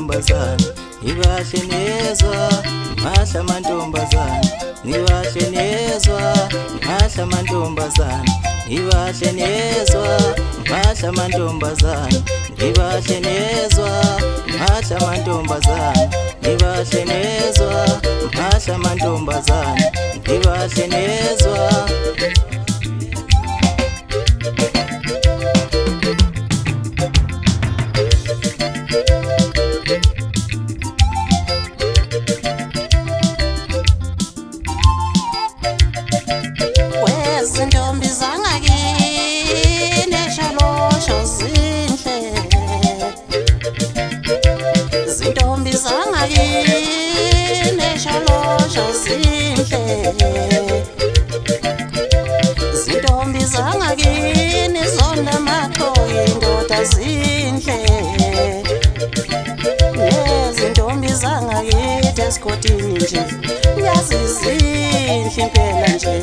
mantombazane, nibahle nezwa mahla mantombazane, nibahle nezwa mahla mantombazane, nibahle nezwa mahla mantombazane, nibahle nezwa mahla mantombazane, nibahle nezwa mahla mantombazane, nibahle nezwa. Wezintombi zangakini eshalosho zinhle, zintombi zangakini eshalosho zinhle, zintombi zangakini zona maqhoyi indoda zinhle, nezintombi zangakithi esigodini nje yazi zinhle impela nje.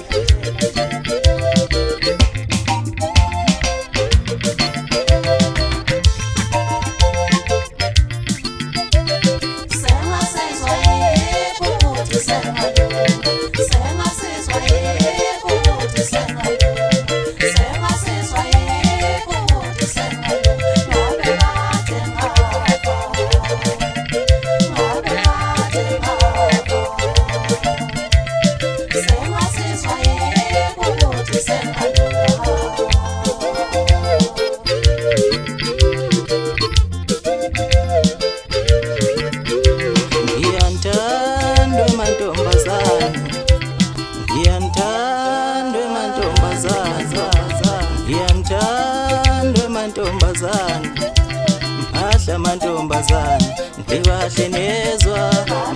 Mahla mantombazane, nibahle nezwa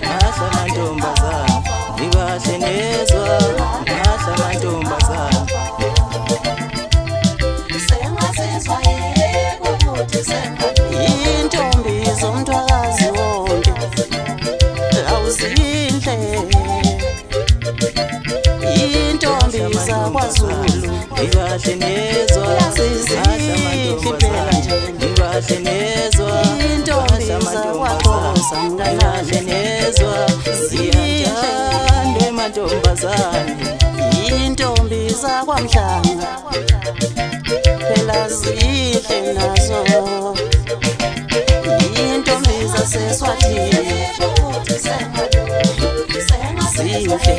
mahla mantombazane, nibahle nezwa mahla mantombazane. Intombi zomthwakazi wonke awuzinhle, intombi zaKwaZulu nibahle nezwa mahla mantombazane, nibahle nezwa intombi zaKwaXhosa nibahle nezwa ziyathandwa mantombazane, intombi zaKwaMhlanga phela zihle nazo, intombi zaseSwatini zihle.